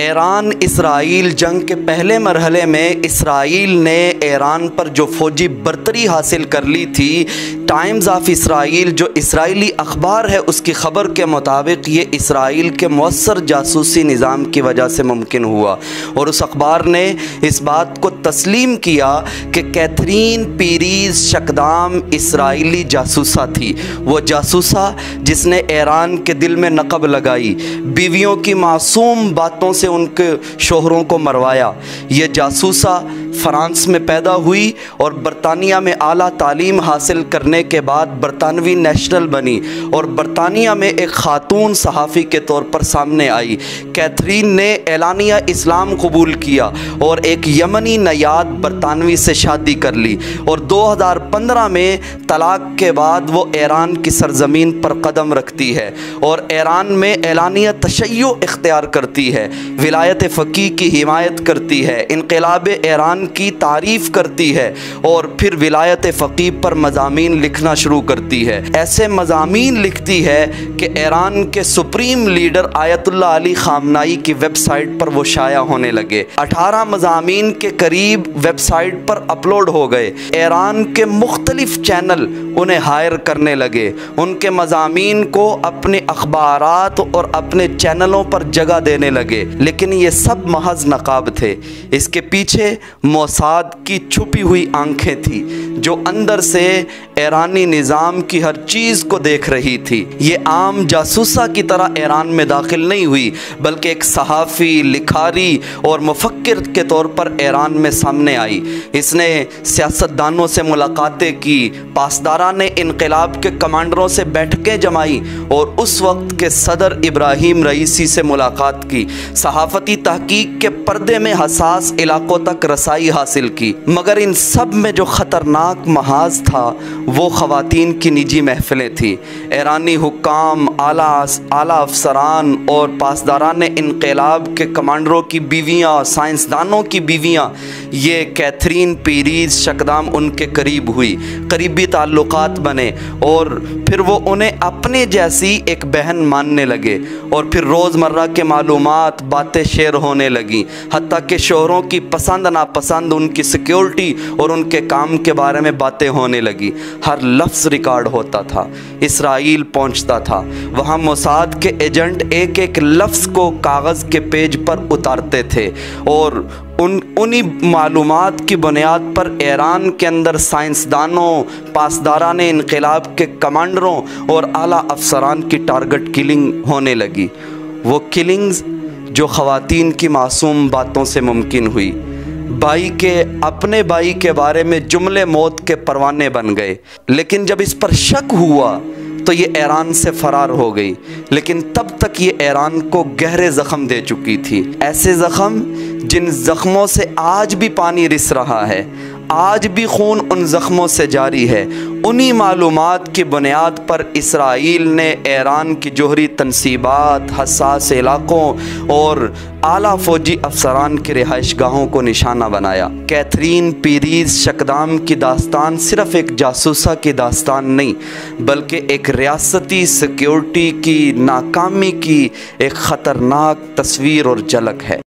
ایران اسرائیل جنگ کے پہلے مرحلے میں اسرائیل نے ایران پر جو فوجی برتری حاصل کر لی تھی، ٹائمز آف اسرائیل جو اسرائیلی اخبار ہے اس کی خبر کے مطابق یہ اسرائیل کے مؤثر جاسوسی نظام کی وجہ سے ممکن ہوا، اور اس اخبار نے اس بات کو تسلیم کیا کہ کیتھرین پیریز شکدام اسرائیلی جاسوسہ تھی، وہ جاسوسہ جس نے ایران کے دل میں نقب لگائی، بیویوں کی معصوم باتوں سے ان کے شوہروں کو مروایا۔ یہ جاسوسہ فرانس میں پیدا ہوئی اور برطانیہ میں اعلیٰ تعلیم حاصل کرنے کے بعد برطانوی نیشنل بنی اور برطانیہ میں ایک خاتون صحافی کے طور پر سامنے آئی۔ کیتھرین نے اعلانیہ اسلام قبول کیا اور ایک یمنی نیاد برطانوی سے شادی کر لی، اور 2015 میں طلاق کے بعد وہ ایران کی سرزمین پر قدم رکھتی ہے اور ایران میں اعلانیہ تشیع اختیار کرتی ہے، ولایت فقیہ کی حمایت کرتی ہے، انقلاب ایران کی تعریف کرتی ہے اور پھر ولایت فقیہ پر مضامین لکھنا شروع کرتی ہے۔ ایسے مضامین لکھتی ہے کہ ایران کے سپریم لیڈر آیت اللہ علی خامنائی کی ویب سائٹ پر وہ شائع ہونے لگے۔ 18 مضامین کے قریب ویب سائٹ پر اپلوڈ ہو گئے۔ ایران کے مختلف چینل انہیں ہائر کرنے لگے، ان کے مضامین کو اپنے اخبارات اور اپنے چینلوں پر جگہ دینے لگے، لیکن یہ سب محض نقاب تھے۔ اس کے پیچھے موساد کی چھپی ہوئی آنکھیں تھیں جو اندر سے ایرانی نظام کی ہر چیز کو دیکھ رہی تھی۔ یہ عام جاسوسہ کی طرح ایران میں داخل نہیں ہوئی، بلکہ ایک صحافی، لکھاری اور مفکر کے طور پر ایران میں سامنے آئی۔ اس نے سیاستدانوں سے ملاقاتیں کی، پاسداران انقلاب کے کمانڈروں سے بیٹھکیں جمائی اور اس وقت کے صدر ابراہیم رئیسی سے ملاقات کی، صحافتی تحقیق کے پردے میں حساس علاقوں تک رسائی حاصل کی، مگر ان سب میں جو خطرناک محاذ تھا وہ خواتین کی نجی محفلیں تھیں۔ ایرانی حکام، اعلیٰ افسران اور پاسداران انقلاب کے کمانڈروں کی بیویاں، سائنسدانوں کی بیویاں، یہ کیتھرین پیریز شکدام ان کے قریب ہوئی، قریبی تعلقات بنے اور پھر وہ انہیں اپنے جیسی ایک بہن ماننے لگے، اور پھر روزمرہ کے معلومات، باتیں شیئر ہونے لگیں، حتیٰ کہ شوہروں کی پسند ناپسند، ان کی سیکیورٹی اور ان کے کام کے بارے میں باتیں ہونے لگی۔ ہر لفظ ریکارڈ ہوتا تھا، اسرائیل پہنچتا تھا، وہاں موساد کے ایجنٹ ایک ایک لفظ کو کاغذ کے پیج پر اتارتے تھے، اور انہی معلومات کی بنیاد پر ایران کے اندر سائنسدانوں، پاسداران انقلاب کے کمانڈروں اور اعلیٰ افسران کی ٹارگٹ کلنگ ہونے لگی۔ وہ کلنگز جو خواتین کی معصوم باتوں سے ممکن ہوئی۔ اپنے بھائی کے بارے میں جملے موت کے پروانے بن گئے، لیکن جب اس پر شک ہوا تو یہ ایران سے فرار ہو گئی، لیکن تب تک یہ ایران کو گہرے زخم دے چکی تھی، ایسے زخم جن زخموں سے آج بھی پانی رس رہا ہے، آج بھی خون ان زخموں سے جاری ہے۔ انہی معلومات کی بنیاد پر اسرائیل نے ایران کی جوہری تنصیبات، حساس علاقوں اور اعلیٰ فوجی افسران کی رہائش گاہوں کو نشانہ بنایا۔ کیتھرین پیریز شکدام کی داستان صرف ایک جاسوسہ کی داستان نہیں، بلکہ ایک ریاستی سیکیورٹی کی ناکامی کی ایک خطرناک تصویر اور جھلک ہے۔